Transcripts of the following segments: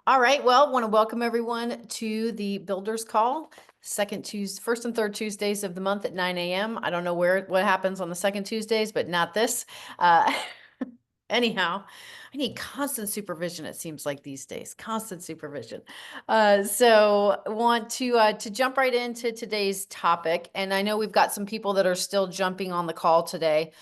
All right, well, want to welcome everyone to the Builders Call, first and third Tuesdays of the month at 9 a.m. I don't know what happens on the second Tuesdays, but not this. Uh, anyhow, I need constant supervision, it seems like these days, constant supervision. So want to jump right into today's topic. And I know we've got some people that are still jumping on the call today.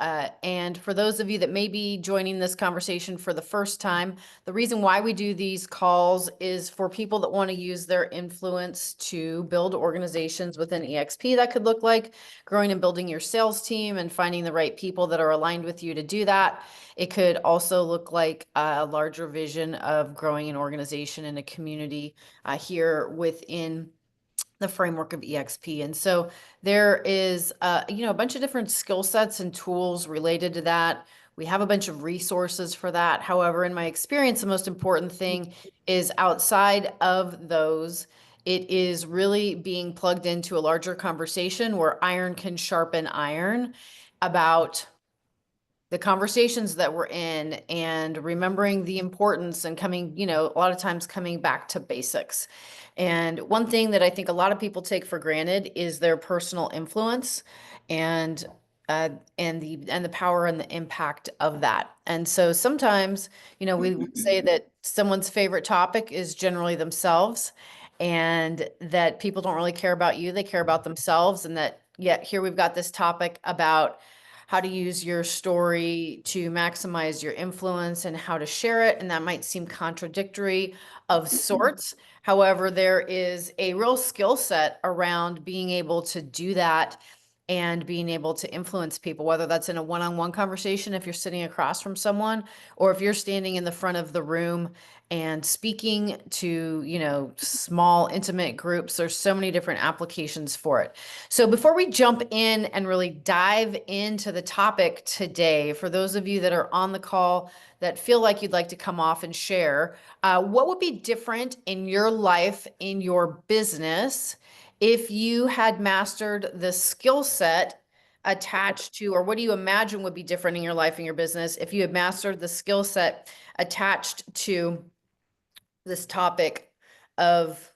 And for those of you that may be joining this conversation for the first time, the reason why we do these calls is for people that want to use their influence to build organizations within EXP. That could look like growing and building your sales team and finding the right people that are aligned with you to do that. It could also look like a larger vision of growing an organization and a community here within the framework of EXP. And so there is, a bunch of different skill sets and tools related to that. We have a bunch of resources for that. However, in my experience, the most important thing is outside of those, it is really being plugged into a larger conversation where iron can sharpen iron about the conversations that we're in and remembering the importance and coming, a lot of times coming back to basics. And one thing that I think a lot of people take for granted is their personal influence and the power and the impact of that. And so sometimes, we would say that someone's favorite topic is generally themselves, and that people don't really care about you, they care about themselves. And that yet here we've got this topic about how to use your story to maximize your influence and how to share it. And that might seem contradictory of sorts. However, there is a real skill set around being able to do that and being able to influence people, whether that's in a one-on-one conversation, if you're sitting across from someone, or if you're standing in the front of the room and speaking to, small, intimate groups. There's so many different applications for it. So before we jump in and really dive into the topic today, for those of you that are on the call that feel like you'd like to come off and share, what would be different in your life, in your business, if you had mastered the skill set attached to, or what do you imagine would be different in your life and your business if you had mastered the skill set attached to this topic of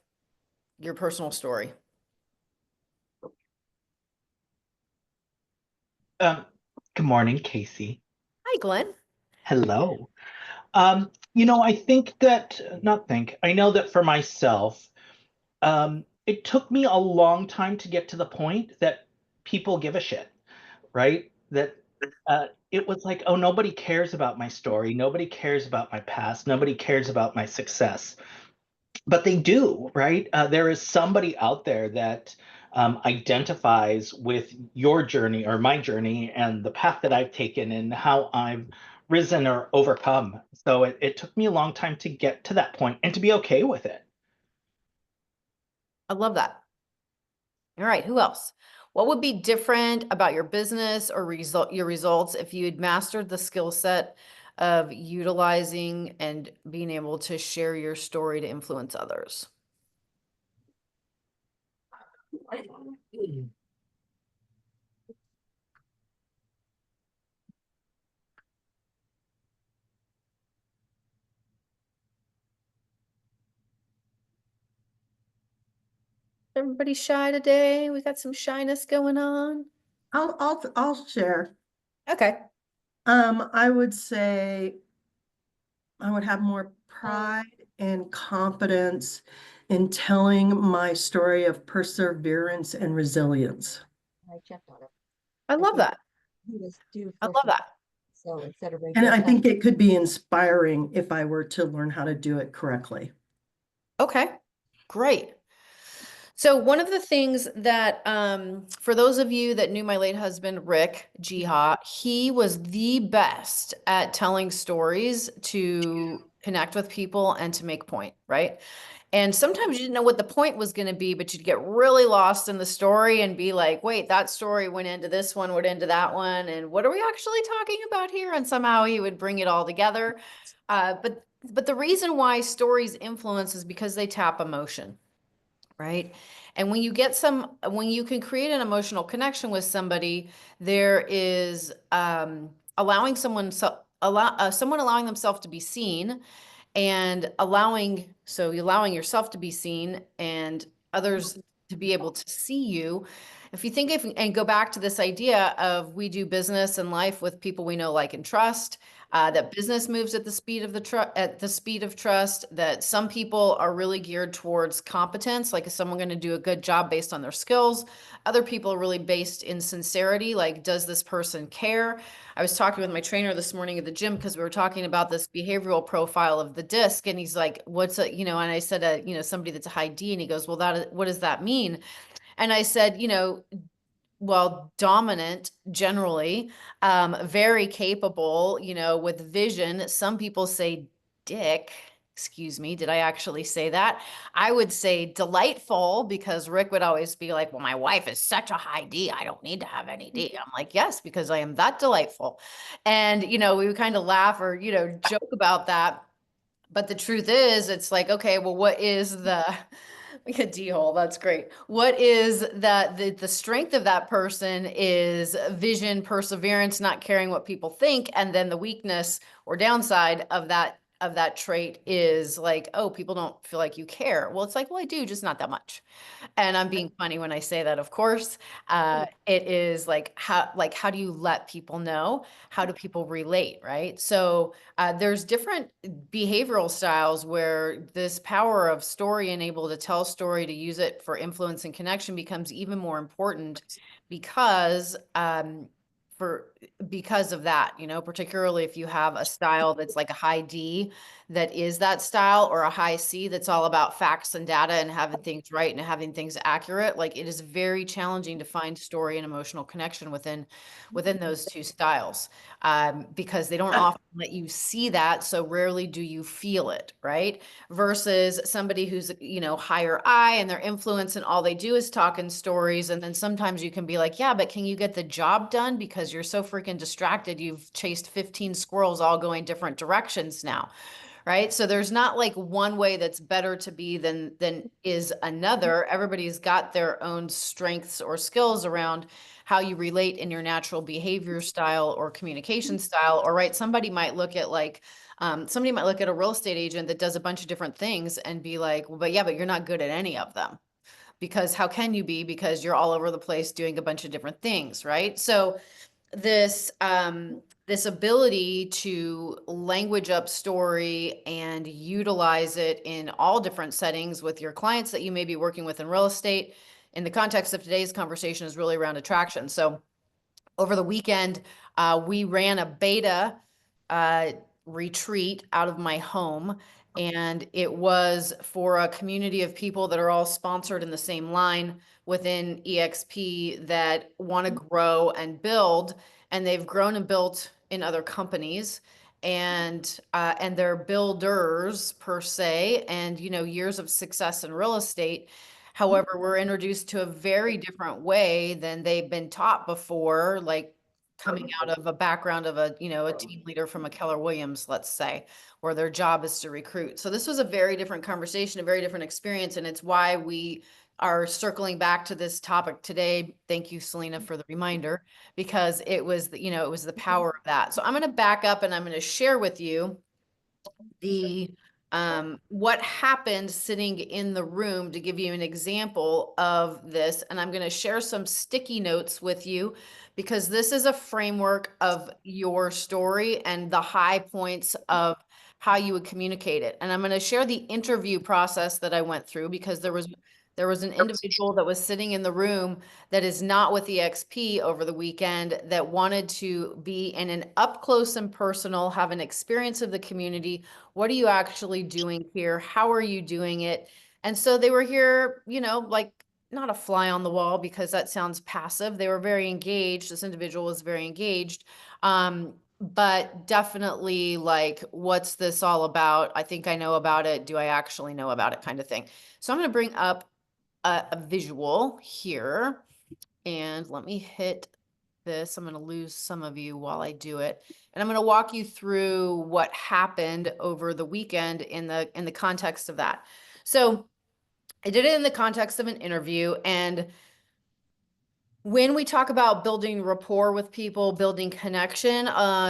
your personal story? Um, Good morning, Casey. Hi, Glenn. Hello. I think that, not think, I know that for myself, it took me a long time to get to the point that people give a shit, right? That it was like, oh, nobody cares about my story. Nobody cares about my past. Nobody cares about my success. But they do, right? There is somebody out there that identifies with your journey or my journey and the path that I've taken and how I've risen or overcome. So it took me a long time to get to that point and to be okay with it. I love that. All right, who else? What would be different about your business or your results if you had mastered the skill set of utilizing and being able to share your story to influence others? Everybody shy today? We got some shyness going on. I'll share. Okay. I would say I would have more pride and confidence in telling my story of perseverance and resilience. I checked on it. I love that. He was due I for love that. So instead of And I think it could be inspiring if I were to learn how to do it correctly. Okay, great. So one of the things that, for those of you that knew my late husband, Rick Geha, he was the best at telling stories to connect with people and to make point, right? And sometimes you didn't know what the point was going to be, but you'd get really lost in the story and be like, wait, that story went into this one, went into that one. And what are we actually talking about here? And somehow he would bring it all together. But the reason why stories influence is because they tap emotion, right? And when you can create an emotional connection with somebody, there is allowing someone allowing themselves to be seen and allowing yourself to be seen and others to be able to see you. If you think and go back to this idea of we do business and life with people we know, like, and trust, that business moves at the speed of trust, that some people are really geared towards competence, like, is someone going to do a good job based on their skills? Other people are really based in sincerity, like, does this person care? I was talking with my trainer this morning at the gym because we were talking about this behavioral profile of the DISC, and he's like, what's a, and I said, somebody that's a high D, and he goes, well, what does that mean? And I said, well, dominant generally, very capable, with vision. Some people say dick. Excuse me, did I actually say that? I would say delightful, because Rick would always be like, well, my wife is such a high D, I don't need to have any D. I'm like, yes, because I am that delightful. And, we would kind of laugh or, joke about that. But the truth is, it's like, okay, well, what is the a D-hole? That's great. What is that? The strength of that person is vision, perseverance, not caring what people think. And then the weakness or downside of that trait is like, oh, people don't feel like you care. Well, it's like, well, I do, just not that much. And I'm being funny when I say that, of course. It is like, how do you let people know? How do people relate, right? So there's different behavioral styles where this power of story and able to tell story, to use it for influence and connection, becomes even more important because because of that, particularly if you have a style that's like a high D, that is that style, or a high C that's all about facts and data and having things right and having things accurate. Like, it is very challenging to find story and emotional connection within those two styles, because they don't often let you see that. So rarely do you feel it, right? Versus somebody who's, higher I, and their influence and all they do is talk in stories. And then sometimes you can be like, yeah, but can you get the job done? Because you're so freaking distracted. You've chased 15 squirrels all going different directions now. Right. So there's not like one way that's better to be than is another. Everybody's got their own strengths or skills around how you relate in your natural behavior style or communication style. Or, right, somebody might look at a real estate agent that does a bunch of different things and be like, well, but you're not good at any of them. Because how can you be? Because you're all over the place doing a bunch of different things, right? So this ability to language up story and utilize it in all different settings with your clients that you may be working with in real estate, in the context of today's conversation, is really around attraction. So over the weekend, we ran a beta retreat out of my home, and it was for a community of people that are all sponsored in the same line within EXP that want to grow and build, and they've grown and built in other companies, and they're builders per se, and years of success in real estate. However, we're introduced to a very different way than they've been taught before, like coming out of a background of a team leader from a Keller Williams, let's say, where their job is to recruit. So this was a very different conversation, a very different experience. And it's why we are circling back to this topic today. Thank you, Selena, for the reminder, because it was the power of that. So I'm going to back up and I'm going to share with you what happened sitting in the room to give you an example of this. And I'm going to share some sticky notes with you, because this is a framework of your story and the high points of how you would communicate it. And I'm going to share the interview process that I went through, because there was an individual that was sitting in the room that is not with EXP over the weekend, that wanted to be in an up close and personal, have an experience of the community. What are you actually doing here? How are you doing it? And so they were here, like, not a fly on the wall, because that sounds passive. They were very engaged. This individual was very engaged. But definitely like, what's this all about? I think I know about it. Do I actually know about it, kind of thing. So I'm going to bring up a visual here, and let me hit this. I'm going to lose some of you while I do it. And I'm going to walk you through what happened over the weekend in the context of that. So I did it in the context of an interview, and When we talk about building rapport with people, building connection,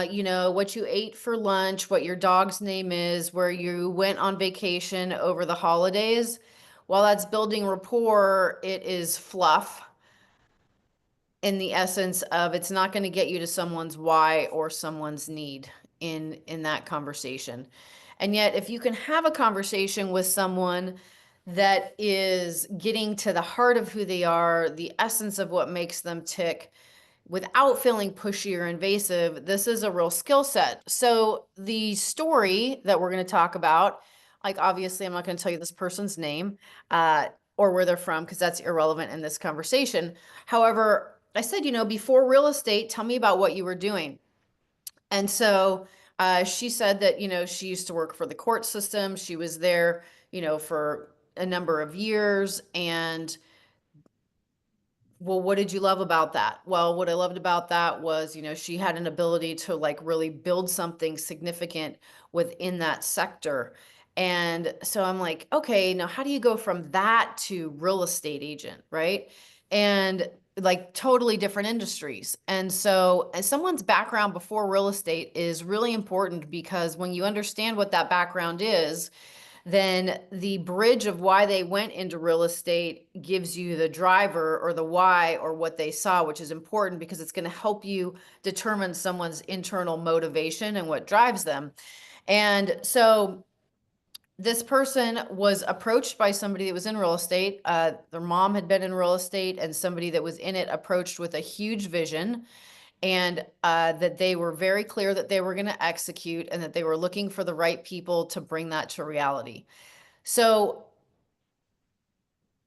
you know, what you ate for lunch, what your dog's name is, where you went on vacation over the holidays, while that's building rapport, it is fluff in the essence of it's not going to get you to someone's why or someone's need in that conversation. And yet, if you can have a conversation with someone that is getting to the heart of who they are, the essence of what makes them tick, without feeling pushy or invasive, this is a real skill set. So the story that we're going to talk about, like obviously I'm not going to tell you this person's name or where they're from because that's irrelevant in this conversation. However, I said, you know, before real estate, tell me about what you were doing. And so she said that, you know, she used to work for the court system. She was there, you know, for a number of years. And well, what did you love about that? Well, what I loved about that was, you know, she had an ability to like really build something significant within that sector. And so I'm like, okay, now how do you go from that to real estate agent, right? And like totally different industries. And so, and someone's background before real estate is really important because when you understand what that background is, then the bridge of why they went into real estate gives you the driver or the why or what they saw, which is important because it's going to help you determine someone's internal motivation and what drives them. And so this person was approached by somebody that was in real estate. Their mom had been in real estate, and somebody that was in it approached with a huge vision, and that they were very clear that they were going to execute and that they were looking for the right people to bring that to reality. So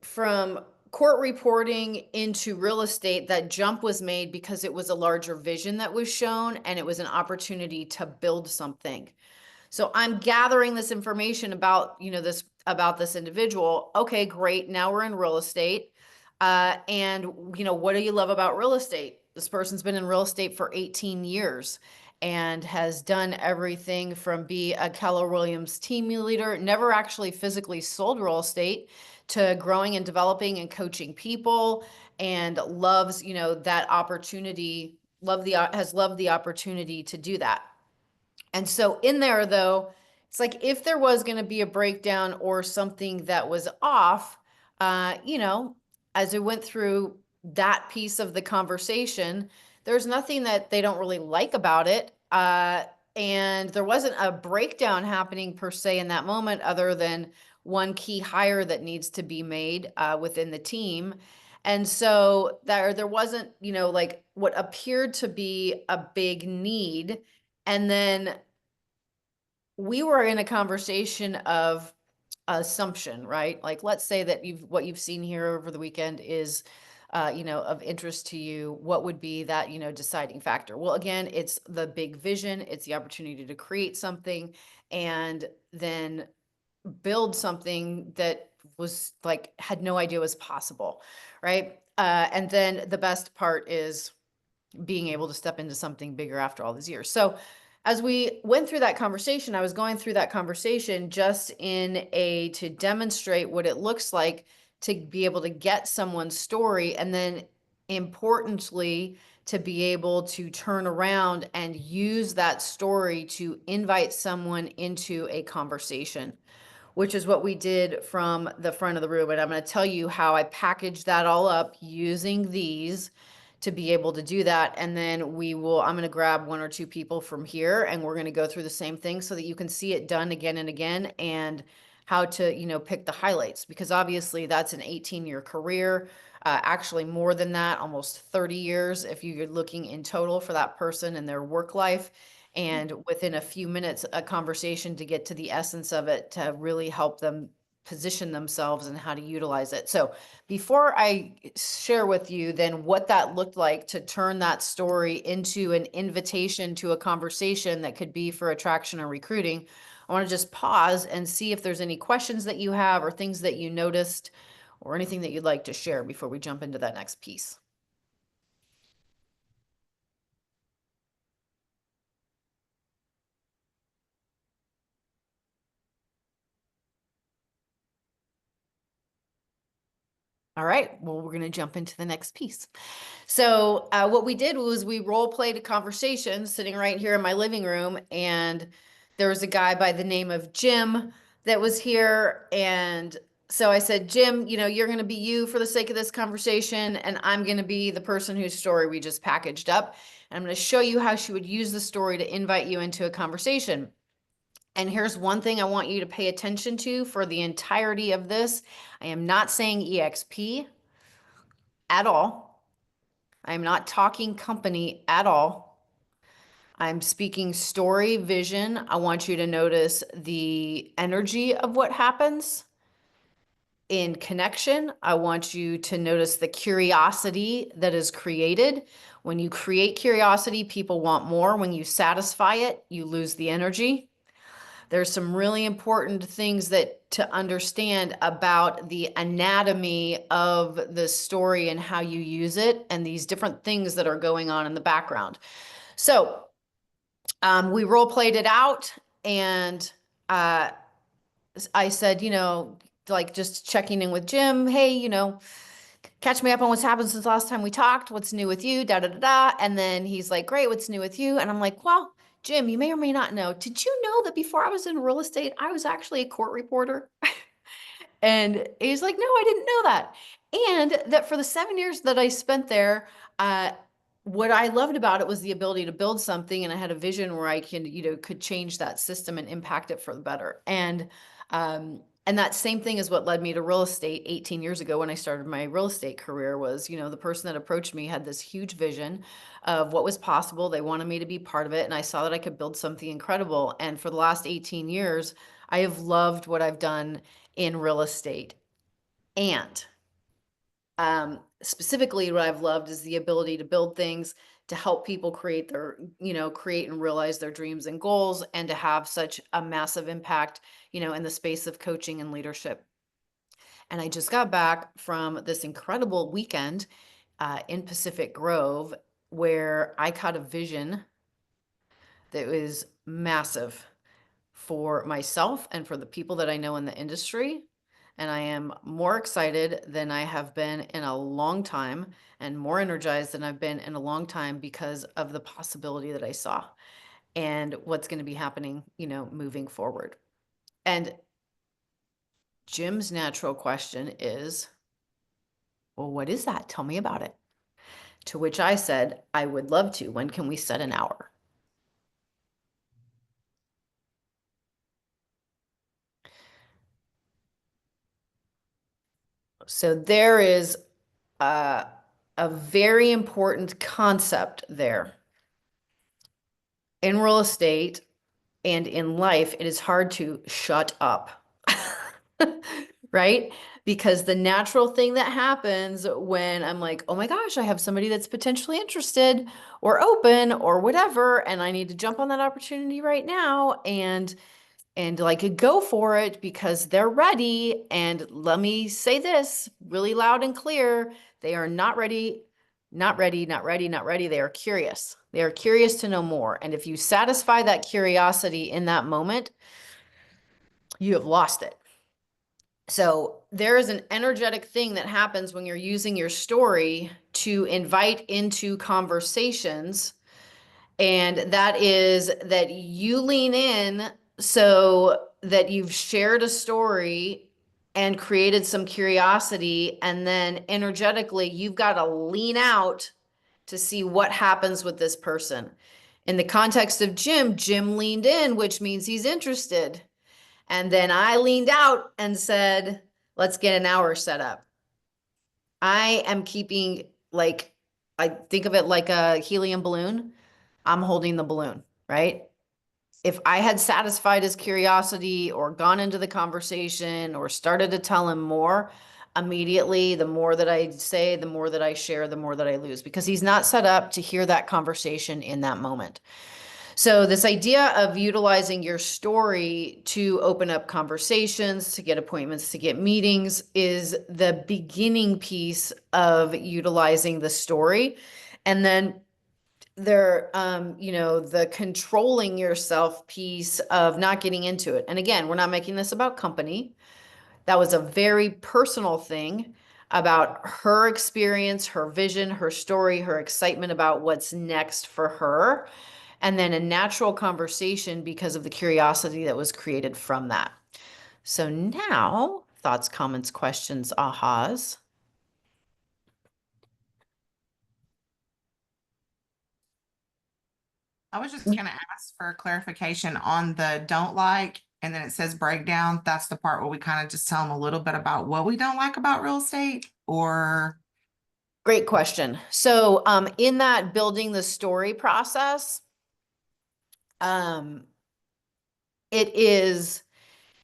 from court reporting into real estate, that jump was made because it was a larger vision that was shown and it was an opportunity to build something. So I'm gathering this information about, you know, this about this individual. Okay, great. Now we're in real estate. And you know, what do you love about real estate? This person's been in real estate for 18 years and has done everything from be a Keller Williams team leader, never actually physically sold real estate, to growing and developing and coaching people, and loves, you know, that opportunity, has loved the opportunity to do that. And so in there, though, it's like if there was going to be a breakdown or something that was off, you know, as we went through that piece of the conversation, there's nothing that they don't really like about it. And there wasn't a breakdown happening per se in that moment, other than one key hire that needs to be made within the team. And so there wasn't, you know, like what appeared to be a big need. And then we were in a conversation of assumption, right? Like, let's say that what you've seen here over the weekend is, you know, of interest to you. What would be that, you know, deciding factor? Well, again, it's the big vision. It's the opportunity to create something and then build something that was like, had no idea was possible, right? And then the best part is being able to step into something bigger after all these years. So as we went through that conversation, I was going through that conversation just to demonstrate what it looks like to be able to get someone's story, and then importantly, to be able to turn around and use that story to invite someone into a conversation, which is what we did from the front of the room. And I'm going to tell you how I packaged that all up using these to be able to do that. And then I'm going to grab one or two people from here and we're going to go through the same thing so that you can see it done again and again, and how to, you know, pick the highlights, because obviously that's an 18-year career. Actually more than that, almost 30 years if you're looking in total for that person and their work life. And within a few minutes, a conversation to get to the essence of it to really help them position themselves and how to utilize it. So before I share with you then what that looked like to turn that story into an invitation to a conversation that could be for attraction or recruiting, I want to just pause and see if there's any questions that you have or things that you noticed or anything that you'd like to share before we jump into that next piece. All right, well, we're going to jump into the next piece. So what we did was we role played a conversation sitting right here in my living room, and there was a guy by the name of Jim that was here. And so I said, Jim, you know, you're going to be you for the sake of this conversation, and I'm going to be the person whose story we just packaged up. And I'm going to show you how she would use the story to invite you into a conversation. And here's one thing I want you to pay attention to for the entirety of this. I am not saying EXP at all. I'm not talking company at all. I'm speaking story, vision. I want you to notice the energy of what happens in connection. I want you to notice the curiosity that is created. When you create curiosity, people want more. When you satisfy it, you lose the energy. There's some really important things that to understand about the anatomy of the story and how you use it, and these different things that are going on in the background. So we role played it out, and I said, you know, like just checking in with Jim. Hey, you know, catch me up on what's happened since last time we talked. What's new with you? Da da da da. And then he's like, great, what's new with you? And I'm like, well, Jim, you may or may not know, did you know that before I was in real estate, I was actually a court reporter? And he's like, no, I didn't know that. And that for the 7 years that I spent there, what I loved about it was the ability to build something. And I had a vision where I can, you know, could change that system and impact it for the better. And that same thing is what led me to real estate 18 years ago when I started my real estate career was, you know, the person that approached me had this huge vision of what was possible. They wanted me to be part of it. And I saw that I could build something incredible. And for the last 18 years, I have loved what I've done in real estate. And specifically what I've loved is the ability to build things, to help people create their, you know, create and realize their dreams and goals, and to have such a massive impact, you know, in the space of coaching and leadership. And I just got back from this incredible weekend in Pacific Grove where I caught a vision that was massive for myself and for the people that I know in the industry. And I am more excited than I have been in a long time, and more energized than I've been in a long time because of the possibility that I saw and what's going to be happening, you know, moving forward. And Jim's natural question is, well, what is that? Tell me about it. To which I said, I would love to. When can we set an hour? So there is a very important concept there. In real estate and in life, it is hard to shut up, right? Because the natural thing that happens when I'm like, oh my gosh, I have somebody that's potentially interested or open or whatever, and I need to jump on that opportunity right now and like go for it because they're ready. And let me say this really loud and clear. They are not ready, not ready, not ready, not ready. They are curious. They are curious to know more. And if you satisfy that curiosity in that moment, you have lost it. So there is an energetic thing that happens when you're using your story to invite into conversations. And that is that you lean in so that you've shared a story and created some curiosity. And then energetically, you've got to lean out to see what happens with this person. In the context of Jim, Jim leaned in, which means he's interested. And then I leaned out and said, let's get an hour set up. I am keeping, like, I think of it like a helium balloon. I'm holding the balloon, right? If I had satisfied his curiosity or gone into the conversation or started to tell him more, immediately, the more that I say, the more that I share, the more that I lose, because he's not set up to hear that conversation in that moment. So this idea of utilizing your story to open up conversations, to get appointments, to get meetings is the beginning piece of utilizing the story. And then there, you know, the controlling yourself piece of not getting into it. And again, we're not making this about company. That was a very personal thing. about her experience, her vision, her story, her excitement about what's next for her, and then a natural conversation because of the curiosity that was created from that. So now, thoughts, comments, questions, ahas. I was just gonna ask for clarification on the don't like, and then it says breakdown. That's the part where we kind of just tell them a little bit about what we don't like about real estate, or Great question. So in that building the story process, it is,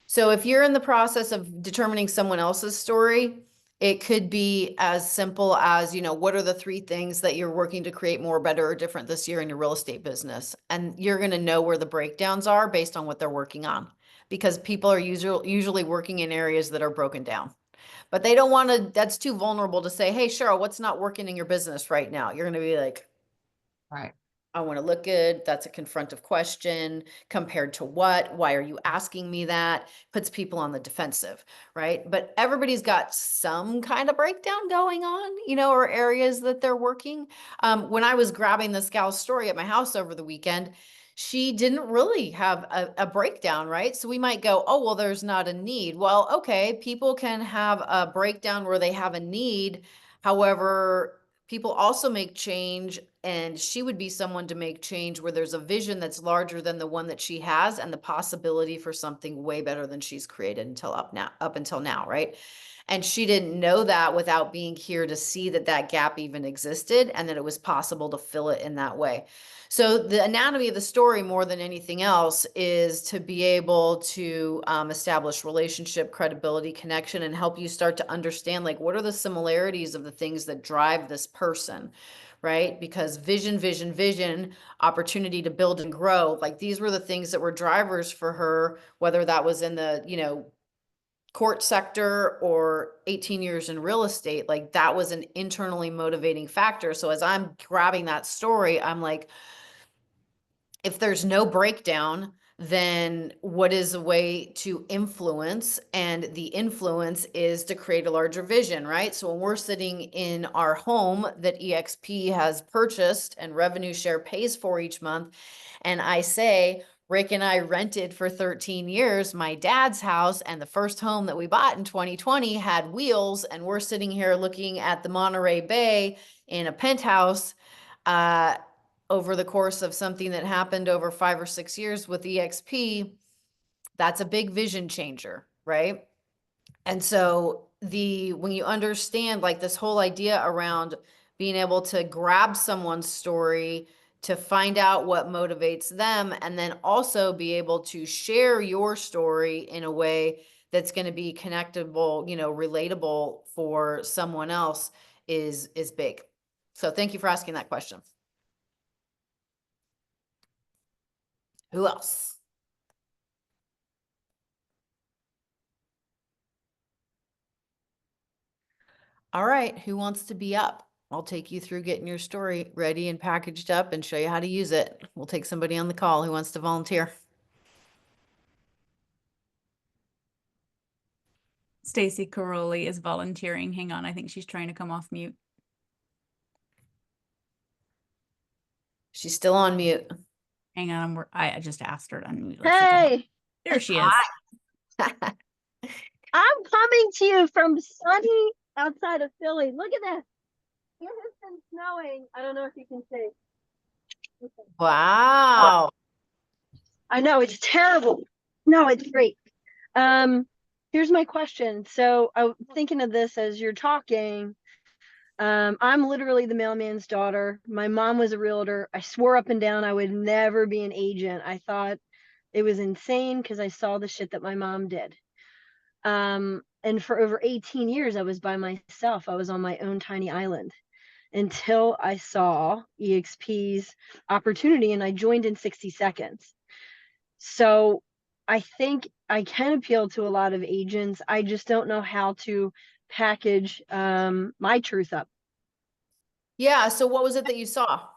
so if you're in the process of determining someone else's story, it could be as simple as, you know, what are the 3 things that you're working to create more, better, or different this year in your real estate business? And you're going to know where the breakdowns are based on what they're working on, because people are usually working in areas that are broken down. But they don't want to, that's too vulnerable to say, hey, Cheryl, what's not working in your business right now? You're going to be like, right. I want to look good. That's a confrontive question. Compared to what? Why are you asking me that? Puts people on the defensive, right? But everybody's got some kind of breakdown going on, you know, or areas that they're working. When I was grabbing this gal's story at my house over the weekend, she didn't really have a breakdown, right? So we might go, oh, well, there's not a need. Well, okay, people can have a breakdown where they have a need. However, people also make change, and she would be someone to make change where there's a vision that's larger than the one that she has, and the possibility for something way better than she's created up until now, right? And she didn't know that without being here to see that that gap even existed and that it was possible to fill it in that way. So the anatomy of the story, more than anything else, is to be able to establish relationship, credibility, connection, and help you start to understand, like, what are the similarities of the things that drive this person, right? Because vision, opportunity to build and grow, like, these were the things that were drivers for her, whether that was in the, you know, court sector or 18 years in real estate. Like, that was an internally motivating factor. So as I'm grabbing that story, I'm like, if there's no breakdown, then what is a way to influence? And the influence is to create a larger vision, right? So when we're sitting in our home that EXP has purchased and revenue share pays for each month, and I say, Rick and I rented for 13 years my dad's house, and the first home that we bought in 2020 had wheels, and we're sitting here looking at the Monterey Bay in a penthouse, over the course of something that happened over 5 or 6 years with EXP, that's a big vision changer, right? And so when you understand, like, this whole idea around being able to grab someone's story to find out what motivates them, and then also be able to share your story in a way that's going to be connectable, you know, relatable for someone else is big. So thank you for asking that question. Who else? All right, who wants to be up? I'll take you through getting your story ready and packaged up and show you how to use it. We'll take somebody on the call who wants to volunteer. Stacy Caroli is volunteering. Hang on, I think she's trying to come off mute. She's still on mute. Hang on, I just asked her to unmute. Let's see if that- Hey, there she is. I'm coming to you from sunny outside of Philly. Look at this. It has been snowing. I don't know if you can see. Wow. I know it's terrible. No, it's great. Here's my question. So I'm thinking of this as you're talking. I'm literally the mailman's daughter. My mom was a realtor. I swore up and down I would never be an agent. I thought it was insane because I saw the shit that my mom did. And for over 18 years, I was by myself. I was on my own tiny island until I saw EXP's opportunity, and I joined in 60 seconds. So I think I can appeal to a lot of agents. I just don't know how to package my truth up. Yeah, so what was it that you saw?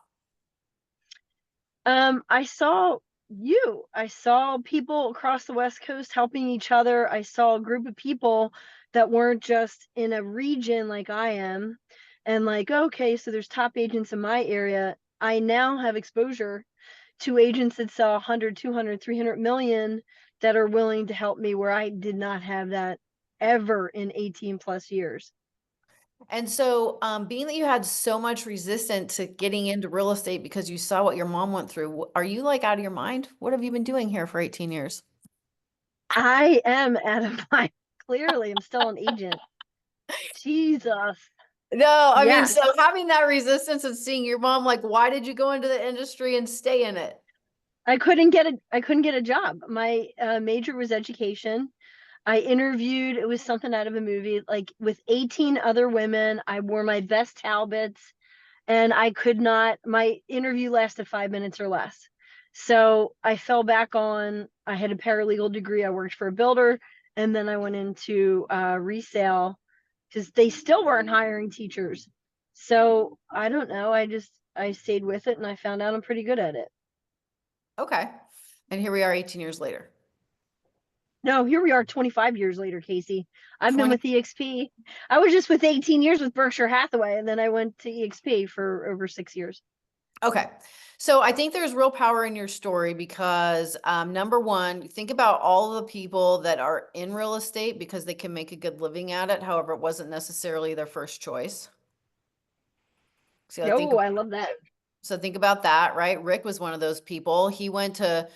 I saw I saw people across the West Coast helping each other. I saw a group of people that weren't just in a region like I am and like, okay, so there's top agents in my area. I now have exposure to agents that sell 100, 200, 300 million that are willing to help me where I did not have that ever in 18 plus years. And so, being that you had so much resistance to getting into real estate because you saw what your mom went through, are you like out of your mind? What have you been doing here for 18 years? I am out of my, clearly, I'm still an agent. Jesus. No, I mean, Yes. so having that resistance and seeing your mom, like, why did you go into the industry and stay in it? I couldn't get a job. My major was education. I interviewed, it was something out of a movie, like with 18 other women. I wore my best Talbots and I could not, my interview lasted 5 minutes or less. So I fell back on, I had a paralegal degree. I worked for a builder and then I went into resale because they still weren't hiring teachers. So I don't know. I stayed with it and I found out I'm pretty good at it. Okay. And here we are 18 years later. No, here we are 25 years later, Casey. I've been 20 with EXP. I was just with 18 years with Berkshire Hathaway, and then I went to EXP for over 6 years. Okay. So I think there's real power in your story because number one, think about all the people that are in real estate because they can make a good living at it. However, it wasn't necessarily their first choice. So Oh, I love that. So think about that, right? Rick was one of those people. He went to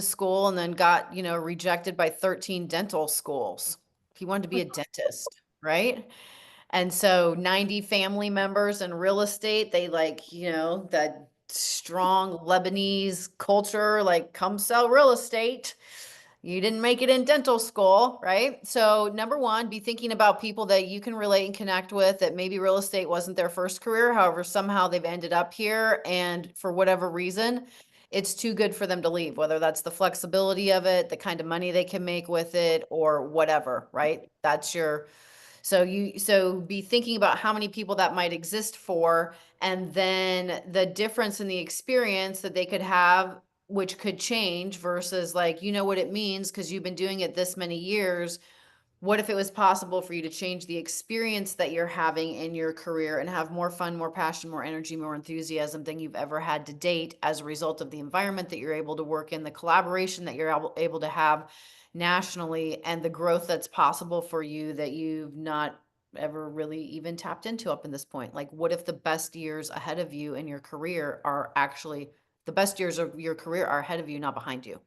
school and then got, rejected by 13 dental schools. He wanted to be a dentist, right? And so 90 family members in real estate, they like, that strong Lebanese culture, like come sell real estate. You didn't make it in dental school, right? So number one, be thinking about people that you can relate and connect with that maybe real estate wasn't their first career. However, somehow they've ended up here and for whatever reason, it's too good for them to leave, whether that's the flexibility of it, the kind of money they can make with it or whatever, right? So be thinking about how many people that might exist for, and then the difference in the experience that they could have, which could change versus like, what it means because you've been doing it this many years. What if it was possible for you to change the experience that you're having in your career and have more fun, more passion, more energy, more enthusiasm than you've ever had to date as a result of the environment that you're able to work in, the collaboration that you're able to have nationally, and the growth that's possible for you that you've not ever really even tapped into up in this point? Like, what if the best years ahead of you in your career are actually the best years of your career are ahead of you, not behind you?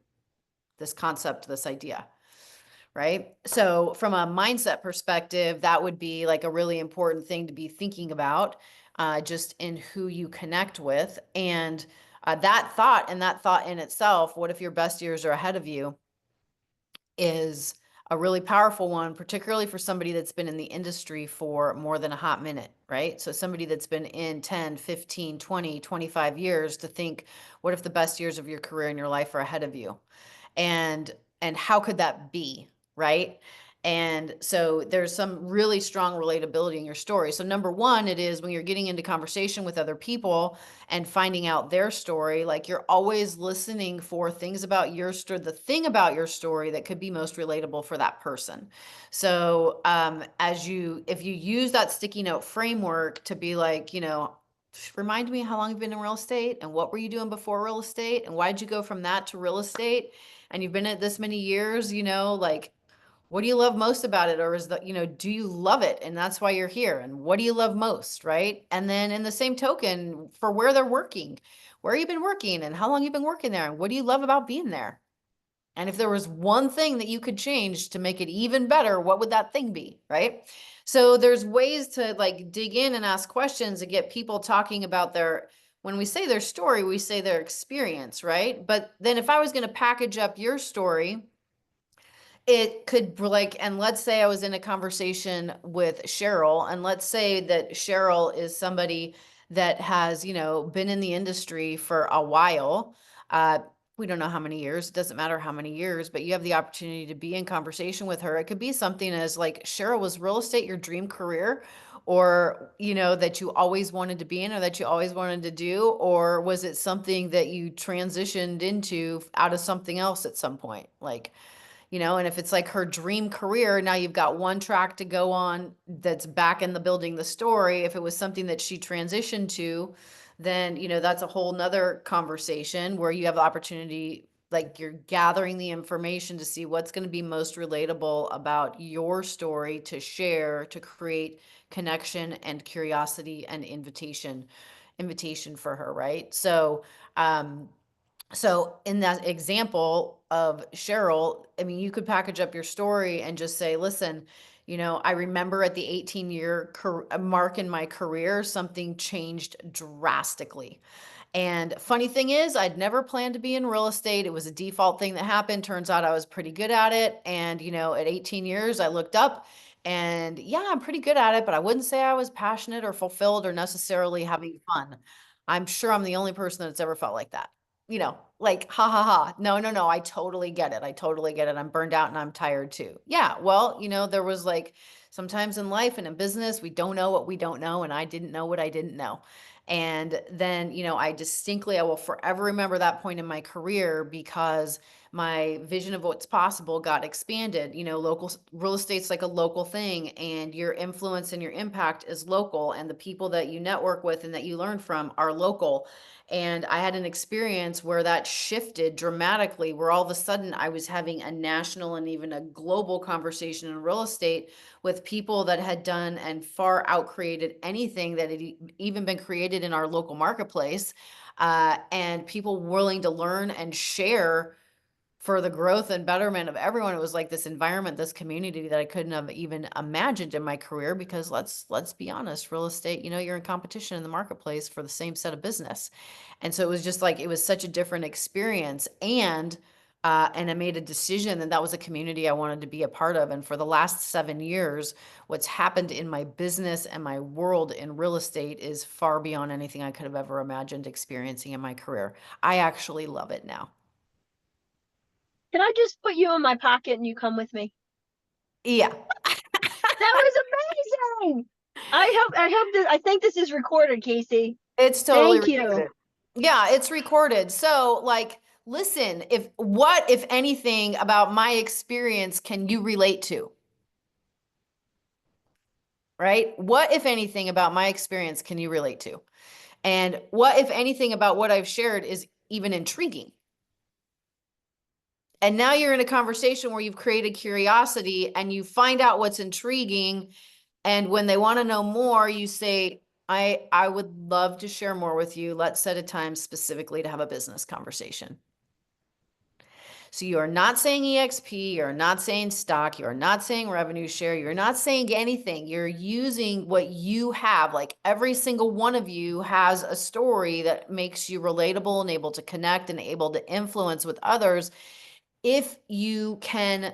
This concept, this idea. Right? So from a mindset perspective, that would be like a really important thing to be thinking about, just in who you connect with. And that thought in itself, what if your best years are ahead of you, is a really powerful one, particularly for somebody that's been in the industry for more than a hot minute, right? So somebody that's been in 10, 15, 20, 25 years, to think, what if the best years of your career and your life are ahead of you? And how could that be, right? And so there's some really strong relatability in your story. So number one, it is when you're getting into conversation with other people and finding out their story, like you're always listening for things about your story, the thing about your story that could be most relatable for that person. So if you use that sticky note framework to be like, remind me how long you've been in real estate and what were you doing before real estate and why'd you go from that to real estate, and you've been at this many years, like, what do you love most about it? Or do you love it? And that's why you're here. And what do you love most? Right. And then in the same token, for where they're working, where you've been working and how long you've been working there, and what do you love about being there? And if there was one thing that you could change to make it even better, what would that thing be? Right. So there's ways to like dig in and ask questions and get people talking about when we say their story, we say their experience, right? But then if I was going to package up your story, it could and let's say I was in a conversation with Cheryl, and let's say that Cheryl is somebody that has, been in the industry for a while. We don't know how many years, it doesn't matter how many years, but you have the opportunity to be in conversation with her. It could be something as like, Cheryl, was real estate your dream career? or, you know, that you always wanted to be in or that you always wanted to do? Or was it something that you transitioned into out of something else at some point? Like, you know, and if it's like her dream career, now you've got one track to go on that's back in the building the story. If it was something that she transitioned to, then, you know, that's a whole nother conversation where you have the opportunity, like you're gathering the information to see what's going to be most relatable about your story to share, to create connection and curiosity and invitation for her, right? So in that example of Cheryl, I mean, you could package up your story and just say, listen, you know, I remember at the 18-year mark in my career, something changed drastically. And funny thing is, I'd never planned to be in real estate. It was a default thing that happened. Turns out I was pretty good at it. And, you know, at 18 years, I looked up and yeah, I'm pretty good at it, but I wouldn't say I was passionate or fulfilled or necessarily having fun. I'm sure I'm the only person that's ever felt like that. You know, like, ha ha ha. No, no, no. I totally get it. I totally get it. I'm burned out and I'm tired too. Yeah. Well, you know, there was like sometimes in life and in business, we don't know what we don't know. And I didn't know what I didn't know. And then, you know, I will forever remember that point in my career because my vision of what's possible got expanded. You know, local real estate's like a local thing, and your influence and your impact is local, and the people that you network with and that you learn from are local. And I had an experience where that shifted dramatically, where all of a sudden I was having a national and even a global conversation in real estate with people that had done and far outcreated anything that had even been created in our local marketplace, and people willing to learn and share for the growth and betterment of everyone. It was like this environment, this community that I couldn't have even imagined in my career, because let's be honest, real estate, you know, you're in competition in the marketplace for the same set of business. And so it was just like, it was such a different experience. And I made a decision that was a community I wanted to be a part of. And for the last 7 years, what's happened in my business and my world in real estate is far beyond anything I could have ever imagined experiencing in my career. I actually love it now. Can I just put you in my pocket and you come with me? Yeah. That was amazing. I think this is recorded, Casey. It's totally Thank you. recorded. Yeah, it's recorded. So like, listen, if anything about my experience can you relate to? Right? What, if anything, about my experience can you relate to? And what, if anything, about what I've shared is even intriguing? And now you're in a conversation where you've created curiosity and you find out what's intriguing. And when they want to know more, you say, I would love to share more with you. Let's set a time specifically to have a business conversation. So you are not saying EXP, you're not saying stock, you're not saying revenue share, you're not saying anything. You're using what you have. Like every single one of you has a story that makes you relatable and able to connect and able to influence with others. If you can,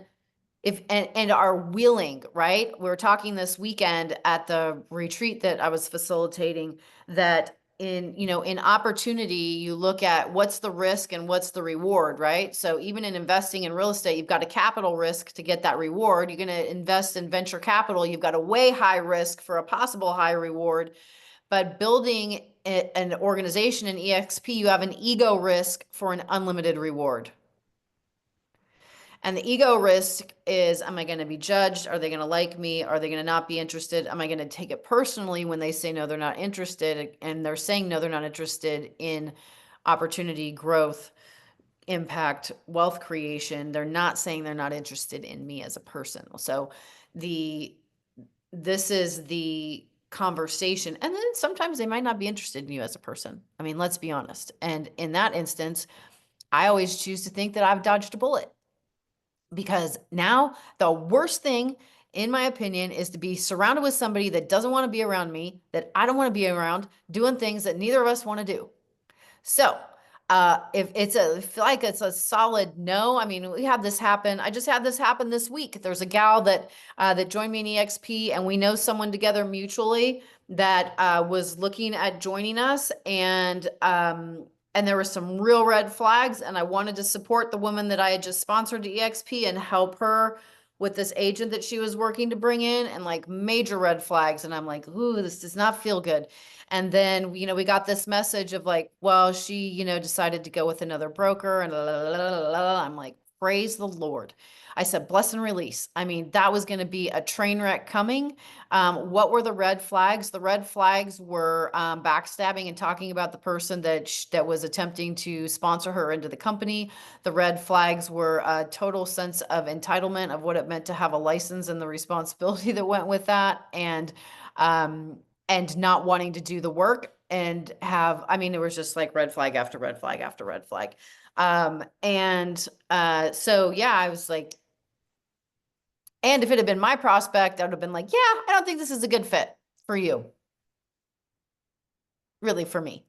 and are willing, right? We were talking this weekend at the retreat that I was facilitating, that in opportunity, you look at what's the risk and what's the reward, right? So even in investing in real estate, you've got a capital risk to get that reward. You're going to invest in venture capital, you've got a way high risk for a possible high reward. But building an organization in EXP, you have an ego risk for an unlimited reward. And the ego risk is, am I going to be judged? Are they going to like me? Are they going to not be interested? Am I going to take it personally when they say no, they're not interested? And they're saying no, they're not interested in opportunity, growth, impact, wealth creation. They're not saying they're not interested in me as a person. So this is the conversation. And then sometimes they might not be interested in you as a person. I mean, let's be honest. And in that instance, I always choose to think that I've dodged a bullet. Because now the worst thing, in my opinion, is to be surrounded with somebody that doesn't want to be around me, that I don't want to be around, doing things that neither of us want to do. So if I feel like it's a solid no. I mean, we had this happen. I just had this happen this week. There's a gal that joined me in EXP, and we know someone together mutually that was looking at joining us, and there were some real red flags, and I wanted to support the woman that I had just sponsored to EXP and help her with this agent that she was working to bring in, and like major red flags. And I'm like, ooh, this does not feel good. And then, we got this message of like, well, she, decided to go with another broker and I'm like, praise the Lord. I said, bless and release. I mean, that was going to be a train wreck coming. What were the red flags? The red flags were backstabbing and talking about the person that was attempting to sponsor her into the company. The red flags were a total sense of entitlement of what it meant to have a license and the responsibility that went with that, and not wanting to do the work and it was just like red flag after red flag after red flag. So yeah, I was like, and if it had been my prospect, I would have been like, yeah, I don't think this is a good fit for you. Really, for me.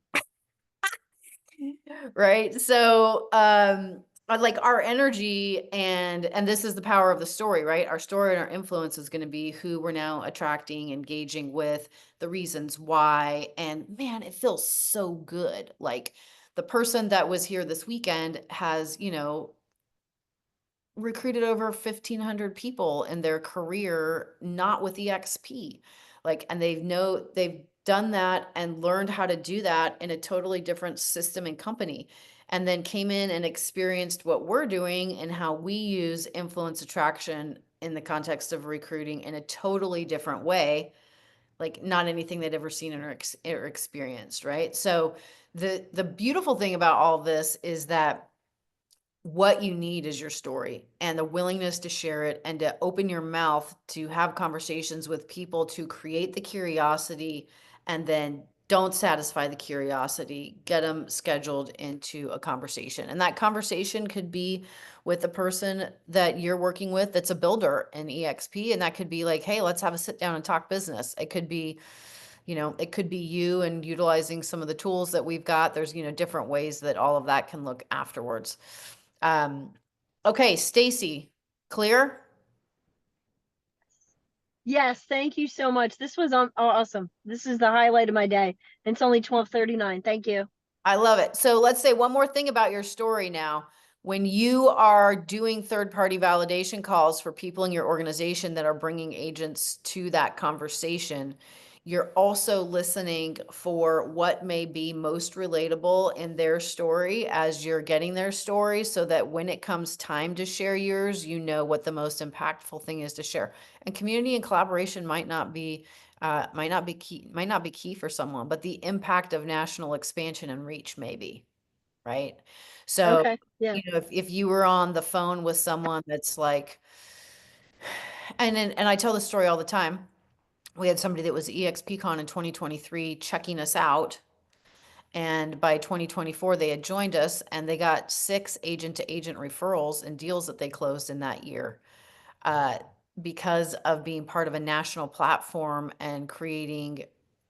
Right. So, like our energy and this is the power of the story, right? Our story and our influence is going to be who we're now attracting, engaging with, the reasons why. And man, it feels so good. Like the person that was here this weekend has, recruited over 1,500 people in their career, not with EXP. Like, and they've done that and learned how to do that in a totally different system and company. And then came in and experienced what we're doing and how we use influence attraction in the context of recruiting in a totally different way. Like not anything they'd ever seen or experienced. Right. So the beautiful thing about all this is that what you need is your story and the willingness to share it and to open your mouth to have conversations with people to create the curiosity, and then don't satisfy the curiosity, get them scheduled into a conversation. And that conversation could be with the person that you're working with that's a builder in EXP. And that could be like, hey, let's have a sit down and talk business. It could be, it could be you and utilizing some of the tools that we've got. There's, different ways that all of that can look afterwards. Okay, Stacy, clear? Yes, thank you so much. This was awesome. This is the highlight of my day. And it's only 12:39. Thank you. I love it. So let's say one more thing about your story now. When you are doing third-party validation calls for people in your organization that are bringing agents to that conversation, you're also listening for what may be most relatable in their story as you're getting their story, so that when it comes time to share yours, you know what the most impactful thing is to share. And community and collaboration might not be key for someone, but the impact of national expansion and reach maybe, right? So, Okay. Yeah. if you were on the phone with someone that's like, and I tell this story all the time. We had somebody that was EXPCon in 2023 checking us out. And by 2024, they had joined us and they got 6 agent to agent referrals and deals that they closed in that year. Because of being part of a national platform and creating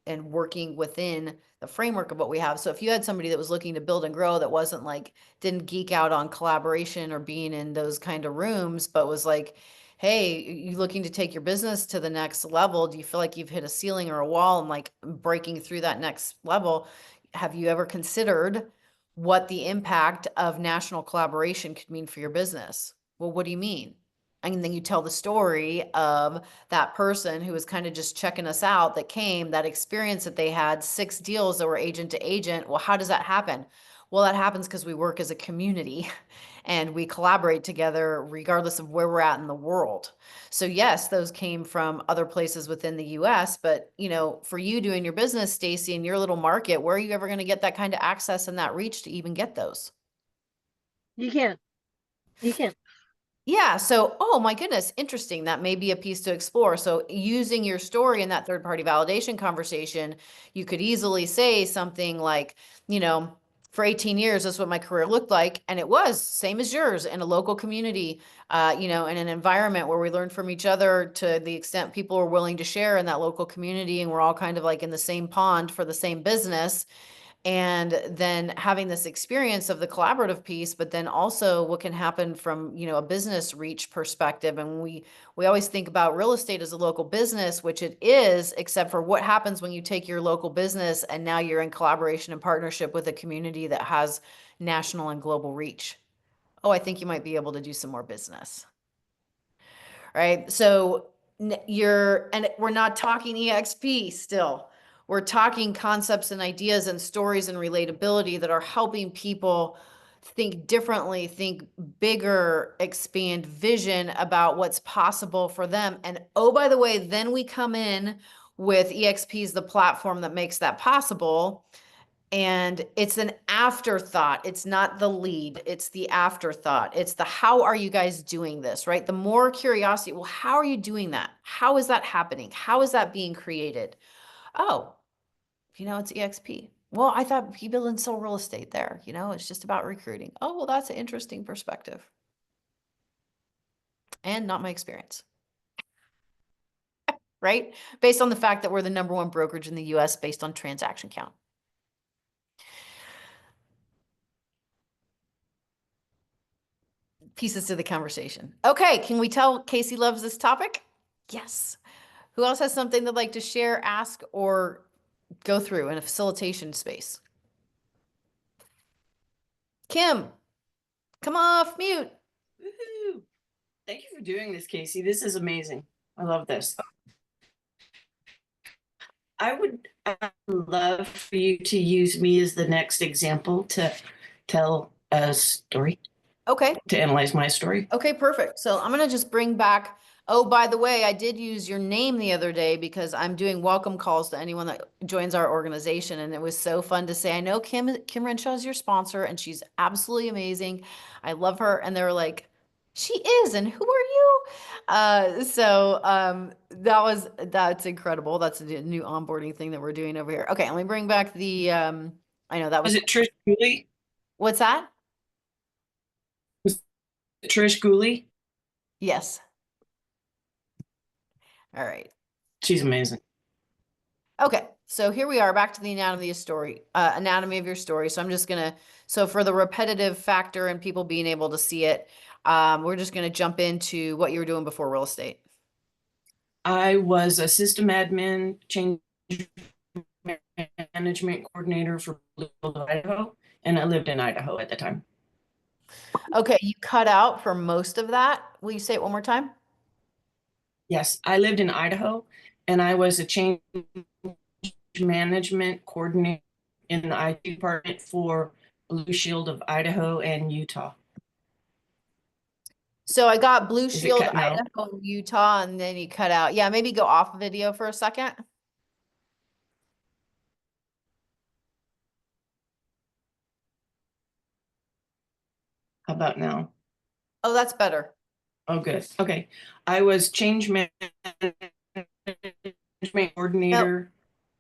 and working within the framework of what we have. So if you had somebody that was looking to build and grow, that wasn't like, didn't geek out on collaboration or being in those kind of rooms, but was like, hey, you looking to take your business to the next level? Do you feel like you've hit a ceiling or a wall and like breaking through that next level? Have you ever considered what the impact of national collaboration could mean for your business? Well, what do you mean? And then you tell the story of that person who was kind of just checking us out, that came, that experience that they had, 6 deals that were agent to agent. Well, how does that happen? Well, that happens because we work as a community and we collaborate together regardless of where we're at in the world. So yes, those came from other places within the US, but for you doing your business, Stacy, in your little market, where are you ever going to get that kind of access and that reach to even get those? You can't. You can't. Yeah. So, oh my goodness, interesting. That may be a piece to explore. So using your story in that third-party validation conversation, you could easily say something like, for 18 years, that's what my career looked like. And it was same as yours in a local community, in an environment where we learned from each other to the extent people were willing to share in that local community. And we're all kind of like in the same pond for the same business. And then having this experience of the collaborative piece, but then also what can happen from, a business reach perspective. And we always think about real estate as a local business, which it is, except for what happens when you take your local business and now you're in collaboration and partnership with a community that has national and global reach. Oh, I think you might be able to do some more business. right? So and we're not talking EXP still. We're talking concepts and ideas and stories and relatability that are helping people think differently, think bigger, expand vision about what's possible for them. And oh, by the way, then we come in with EXP is the platform that makes that possible. And it's an afterthought. It's not the lead. It's the afterthought. It's the how are you guys doing this, right? The more curiosity, well, how are you doing that? How is that happening? How is that being created? Oh, it's EXP. Well, I thought people didn't sell real estate there. It's just about recruiting. Oh, well, that's an interesting perspective. And not my experience. Right? Based on the fact that we're the #1 brokerage in the US based on transaction count. Pieces to the conversation. Okay, can we tell Casey loves this topic? Yes. Who else has something they'd like to share, ask, or go through in a facilitation space? Kim, come off mute. Woohoo! Thank you for doing this, Casey. This is amazing. I love this. I would love for you to use me as the next example to tell a story, Okay. to analyze my story. Okay, perfect. So I'm going to just bring back, oh, by the way, I did use your name the other day because I'm doing welcome calls to anyone that joins our organization. And it was so fun to say, I know Kim Renshaw is your sponsor and she's absolutely amazing. I love her. And they were like, she is. And who are you? That's incredible. That's a new onboarding thing that we're doing over here. Okay. Let me bring back the, I know that Was it Trish Gooley? What's that? Trish Gooley? Yes. All right. She's amazing. Okay, so here we are back to the anatomy of your story. So I'm just gonna, so for the repetitive factor and people being able to see it, we're just gonna jump into what you were doing before real estate. I was a system admin, change management coordinator for Bluefield, Idaho, and I lived in Idaho at the time. Okay, you cut out for most of that. Will you say it one more time? Yes, I lived in Idaho, and I was a change management coordinator in the IT department for Blue Shield of Idaho and Utah. So I got Blue Is it Shield, cutting out? Idaho, and Utah, and then you cut out. Yeah, maybe go off video for a second. How about now? Oh, that's better. Oh, good. Okay. I was change management coordinator,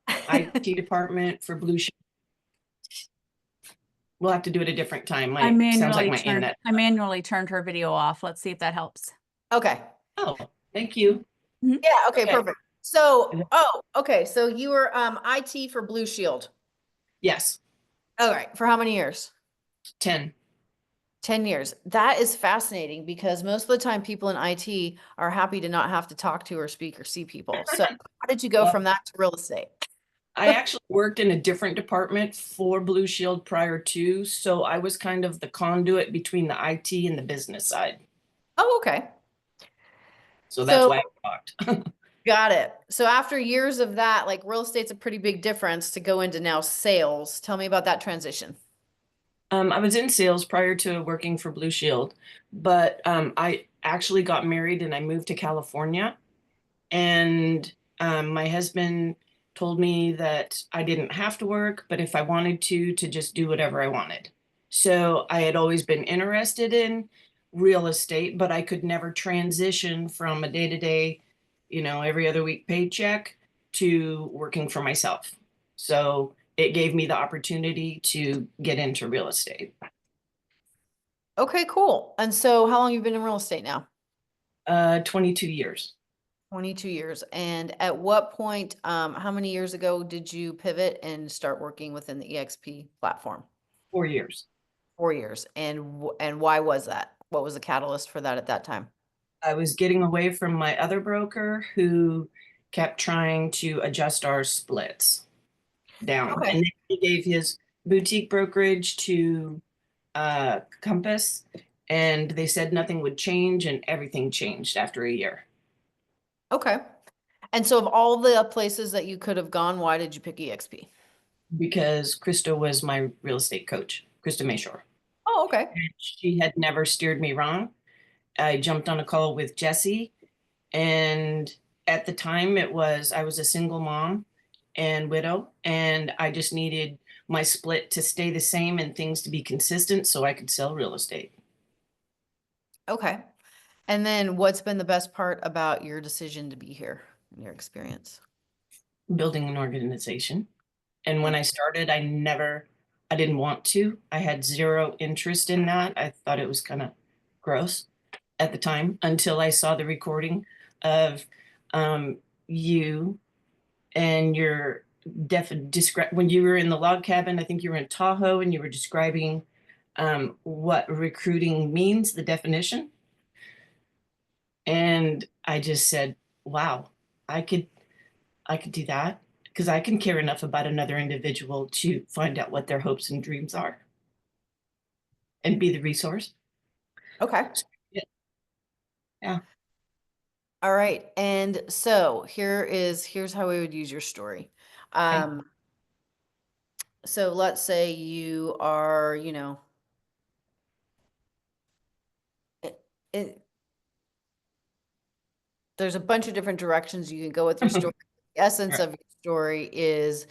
IT department for Blue Shield. We'll have to do it a different time. I Sounds like my internet. manually turned her video off. Let's see if that helps. Okay. Oh, thank you. Yeah, okay, Okay. perfect. So, okay, so you were IT for Blue Shield. Yes, All right, for how many years? 10. 10 years. That is fascinating because most of the time people in IT are happy to not have to talk to or speak or see people. So how did you go Well- from that to real estate? I actually worked in a different department for Blue Shield prior to, so I was kind of the conduit between the IT and the business side. Oh, okay. So that's So- why I talked. Got it. So after years of that, like real estate's a pretty big difference to go into now sales. Tell me about that transition. I was in sales prior to working for Blue Shield, but I actually got married and I moved to California. And my husband told me that I didn't have to work, but if I wanted to just do whatever I wanted. So I had always been interested in real estate, but I could never transition from a day-to-day, every other week paycheck to working for myself. So it gave me the opportunity to get into real estate. Okay, cool. And so how long have you been in real estate now? 22 years. 22 years. And at what point, how many years ago did you pivot and start working within the EXP platform? 4 years. 4 years. And why was that? What was the catalyst for that at that time? I was getting away from my other broker who kept trying to adjust our splits down. Okay. And then he gave his boutique brokerage to Compass, and they said nothing would change, and everything changed after a year. Okay. And so of all the places that you could have gone, why did you pick EXP? Because Krista was my real estate coach, Krista Mayshore. Oh, okay. She had never steered me wrong. I jumped on a call with Jesse, and at the time I was a single mom and widow, and I just needed my split to stay the same and things to be consistent so I could sell real estate. Okay. And then what's been the best part about your decision to be here in your experience? Building an organization. And when I started, I didn't want to. I had zero interest in that. I thought it was kind of gross at the time until I saw the recording of you and your when you were in the log cabin. I think you were in Tahoe, and you were describing what recruiting means, the definition. And I just said, wow, I could do that, because I can care enough about another individual to find out what their hopes and dreams are and be the resource. Okay. Yeah. All right. And so here's how we would use your story. So let's say you are, there's a bunch of different directions you can go with your story. The essence Right. of your story is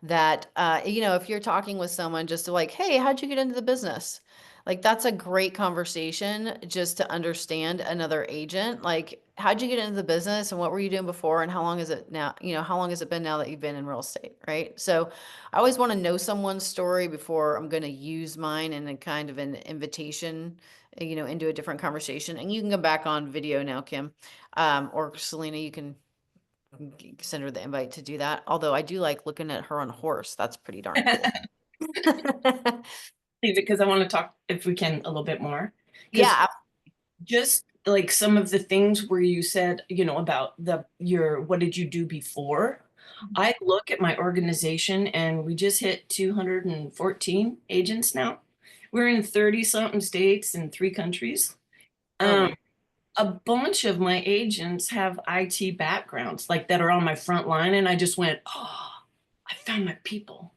that, if you're talking with someone just to like, hey, how'd you get into the business? Like, that's a great conversation just to understand another agent. Like, how'd you get into the business and what were you doing before? And how long is it now? How long has it been now that you've been in real estate? Right. So I always want to know someone's story before I'm going to use mine in a kind of an invitation, into a different conversation. And you can go back on video now, Kim, or Selena, you can send her the invite to do that. Although I do like looking at her on a horse. That's pretty darn cool. Because I want to talk, if we can, a little bit more. Yeah. Just like some of the things where you said, about what did you do before? I look at my organization, and we just hit 214 agents now. We're in 30 something states in 3 countries. A bunch of my agents have IT backgrounds, like, that are on my front line. And I just went, oh, I found my people.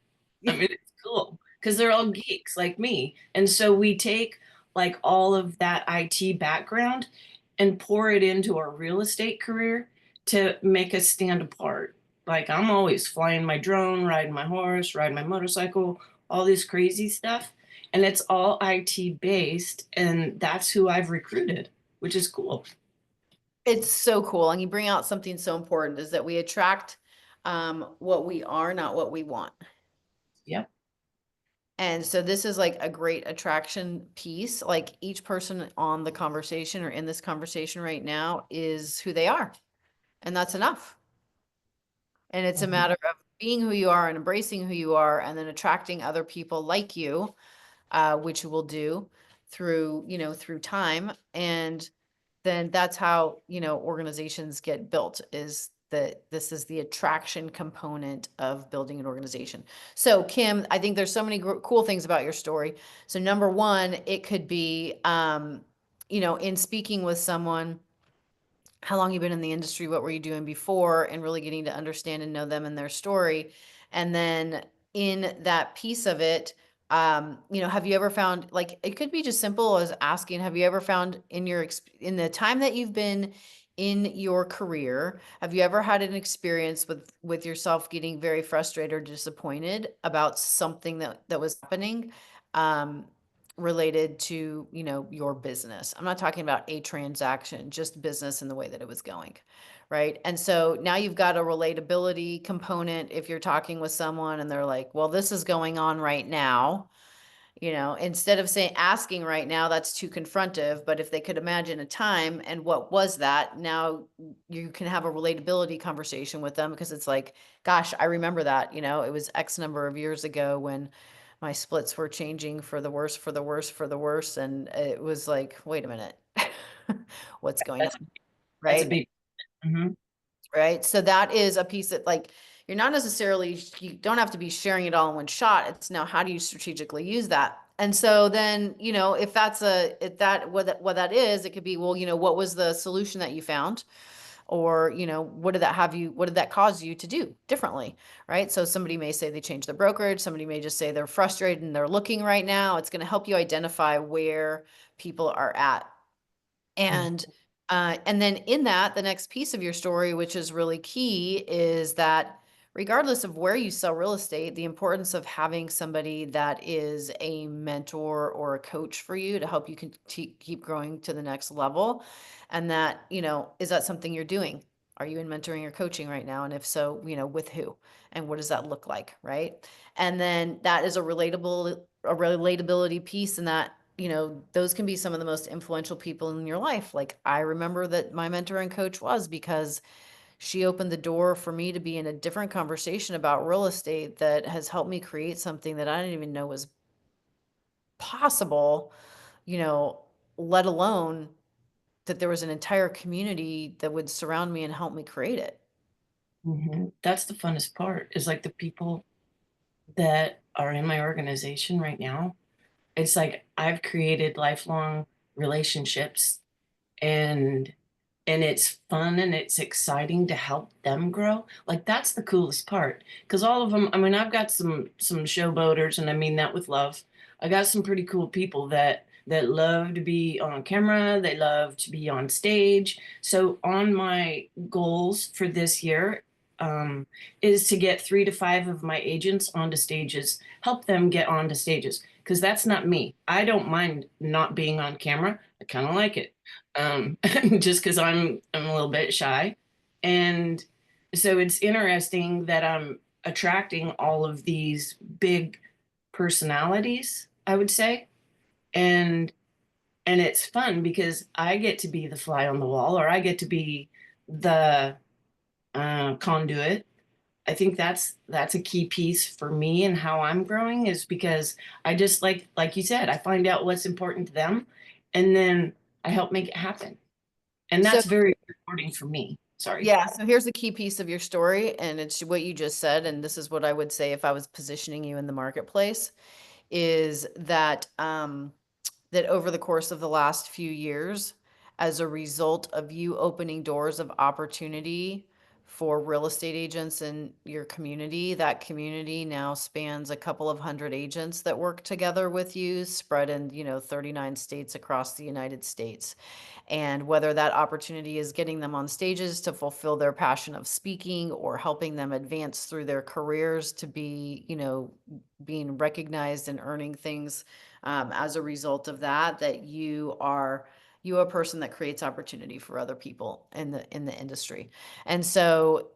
I mean, it's cool because they're all geeks like me. And so we take like all of that IT background and pour it into our real estate career to make us stand apart. Like, I'm always flying my drone, riding my horse, riding my motorcycle, all this crazy stuff. And it's all IT based. And that's who I've recruited, which is cool. It's so cool. And you bring out something so important, is that we attract what we are, not what we want. Yep. And so this is like a great attraction piece. Like, each person on the conversation or in this conversation right now is who they are. And that's enough. And it's a matter of being who you are and embracing who you are, and then attracting other people like you, which you will do through time. And then that's how, organizations get built, is that this is the attraction component of building an organization. So Kim, I think there's so many cool things about your story. So number one, it could be, in speaking with someone, how long you've been in the industry, what were you doing before, and really getting to understand and know them and their story. And then in that piece of it, have you ever found, like, it could be just simple as asking, have you ever found in the time that you've been in your career, have you ever had an experience with yourself getting very frustrated or disappointed about something that was happening, related to, your business? I'm not talking about a transaction, just business and the way that it was going. Right. And so now you've got a relatability component. If you're talking with someone and they're like, well, this is going on right now, instead of asking right now, that's too confrontive. But if they could imagine a time and what was that, now you can have a relatability conversation with them, because it's like, gosh, I remember that, it was X number of years ago when my splits were changing for the worse, for the worse, for the worse. And it was like, wait a minute, what's going on? Right. That's a big. Right. So that is a piece that, like, you don't have to be sharing it all in one shot. It's now, how do you strategically use that? And so then, you know, if that's what that is, it could be, well, you know, what was the solution that you found? Or, you know, what did that cause you to do differently? Right. So somebody may say they changed the brokerage. Somebody may just say they're frustrated and they're looking right now. It's going to help you identify where people are at. And then in that, the next piece of your story, which is really key, is that regardless of where you sell real estate, the importance of having somebody that is a mentor or a coach for you to help you keep growing to the next level. And that, you know, is that something you're doing? Are you in mentoring or coaching right now? And if so, you know, with who? And what does that look like? Right. And then that is a relatability piece, and that, you know, those can be some of the most influential people in your life. Like, I remember that my mentor and coach was because she opened the door for me to be in a different conversation about real estate that has helped me create something that I didn't even know was possible, you know, let alone that there was an entire community that would surround me and help me create it. That's the funnest part, is like the people that are in my organization right now. It's like I've created lifelong relationships, and it's fun and it's exciting to help them grow. Like that's the coolest part, because all of them, I mean, I've got some showboaters, and I mean that with love. I got some pretty cool people that love to be on camera, they love to be on stage. So on my goals for this year, is to get 3 to 5 of my agents onto stages, help them get onto stages, because that's not me. I don't mind not being on camera. I kind of like it, just because I'm a little bit shy. And so it's interesting that I'm attracting all of these big personalities, I would say. And it's fun because I get to be the fly on the wall, or I get to be the conduit. I think that's a key piece for me and how I'm growing, is because I just like you said, I find out what's important to them, and then I help make it happen. And So that's very rewarding for me. Sorry. yeah, so here's the key piece of your story, and it's what you just said, and this is what I would say if I was positioning you in the marketplace, is that that over the course of the last few years, as a result of you opening doors of opportunity for real estate agents in your community, that community now spans a couple of hundred agents that work together with you, spread in, you know, 39 states across the United States. And whether that opportunity is getting them on stages to fulfill their passion of speaking, or helping them advance through their careers to be, you know, being recognized and earning things as a result of that, that you are a person that creates opportunity for other people in the industry. And so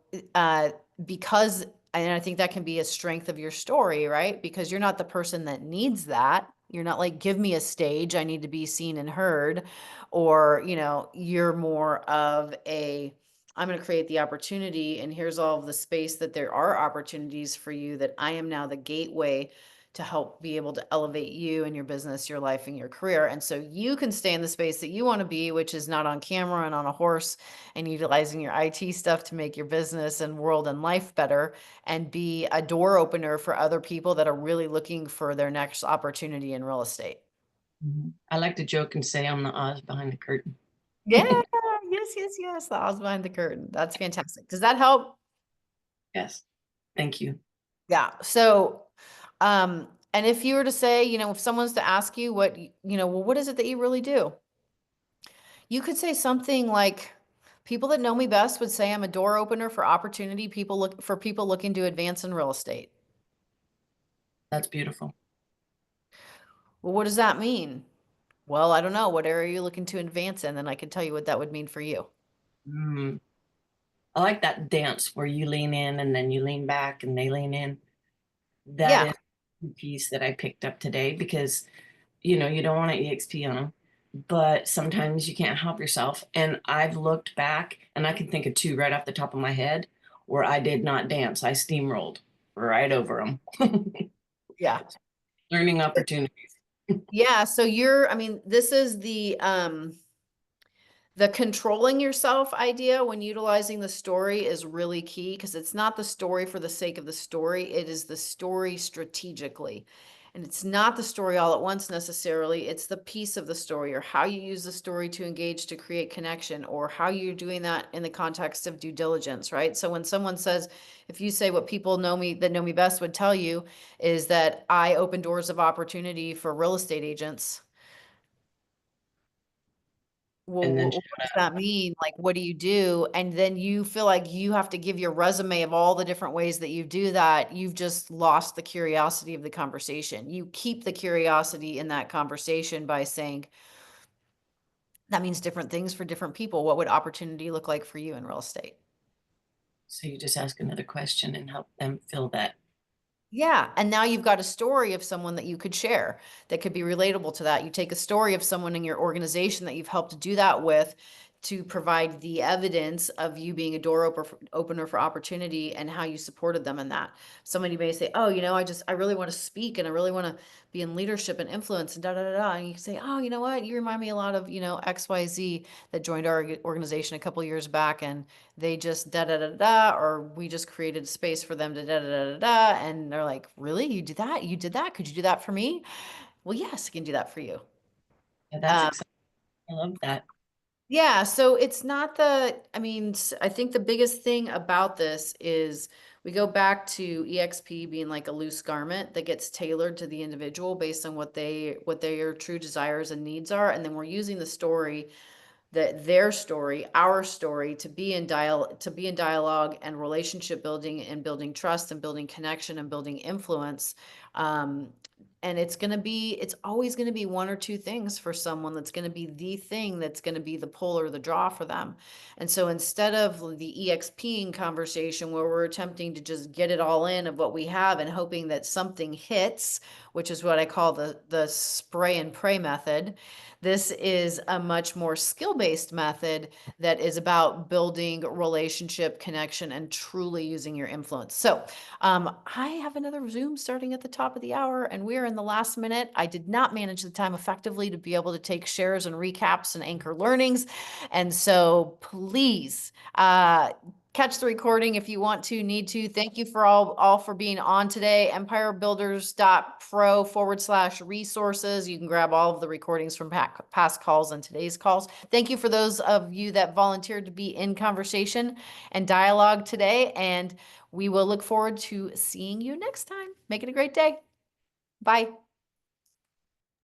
because, and I think that can be a strength of your story, right? Because you're not the person that needs that. You're not like, give me a stage, I need to be seen and heard. Or, you know, you're more of a, I'm going to create the opportunity, and here's all of the space that there are opportunities for you, that I am now the gateway to help be able to elevate you and your business, your life, and your career. And so you can stay in the space that you want to be, which is not on camera and on a horse and utilizing your IT stuff to make your business and world and life better, and be a door opener for other people that are really looking for their next opportunity in real estate. I like to joke and say I'm the Oz behind the curtain. Yeah, yes. The Oz behind the curtain. That's fantastic. Does that help? Yes. Thank you. Yeah. So, and if you were to say, you know, if someone's to ask you what, you know, well, what is it that you really do? You could say something like, people that know me best would say I'm a door opener for opportunity, people looking to advance in real estate. That's beautiful. Well, what does that mean? Well, I don't know. What area are you looking to advance in? Then I can tell you what that would mean for you. I like that dance where you lean in and then you lean back and they lean in. That Yeah. is the piece that I picked up today, because you know, you don't want to EXP on them, but sometimes you can't help yourself. And I've looked back and I can think of 2 right off the top of my head where I did not dance. I steamrolled right over them. Yeah. Learning opportunities. Yeah. So I mean, this is the controlling yourself idea when utilizing the story is really key, because it's not the story for the sake of the story. It is the story strategically. And it's not the story all at once necessarily, it's the piece of the story or how you use the story to engage, to create connection, or how you're doing that in the context of due diligence, right? So when someone says, if you say what people know me that know me best would tell you is that I open doors of opportunity for real estate agents. Well, And then what does that mean? Like, what do you do? And then you feel like you have to give your resume of all the different ways that you do that. You've just lost the curiosity of the conversation. You keep the curiosity in that conversation by saying, that means different things for different people. What would opportunity look like for you in real estate? so you just ask another question and help them fill that. Yeah. And now you've got a story of someone that you could share that could be relatable to that. You take a story of someone in your organization that you've helped do that with to provide the evidence of you being a door opener for opportunity and how you supported them in that. Somebody may say, oh, I really want to speak and I really want to be in leadership and influence and da, da, da, da. And you say, oh, you know what? You remind me a lot of, XYZ that joined our organization a couple of years back and they just da, da, da, da, or we just created a space for them to da, da, da, da, da. And they're like, really? You did that? You did that? Could you do that for me? Well, yes, I can do that for you. Yeah, that's exciting. I love that. Yeah, so it's not I think the biggest thing about this is we go back to EXP being like a loose garment that gets tailored to the individual based on what their true desires and needs are. And then we're using the story that their story, our story, to be in dialogue and relationship building and building trust and building connection and building influence. And it's always going to be one or two things for someone that's going to be the thing that's going to be the pull or the draw for them. And so instead of the EXPing conversation where we're attempting to just get it all in of what we have and hoping that something hits, which is what I call the spray and pray method, this is a much more skill-based method that is about building relationship connection and truly using your influence. So I have another Zoom starting at the top of the hour and we're in the last minute. I did not manage the time effectively to be able to take shares and recaps and anchor learnings. And so please, catch the recording if you want to, need to. Thank you for all for being on today. empirebuilders.pro/resources. You can grab all of the recordings from past calls and today's calls. Thank you for those of you that volunteered to be in conversation and dialogue today. And we will look forward to seeing you next time. Make it a great day. Bye.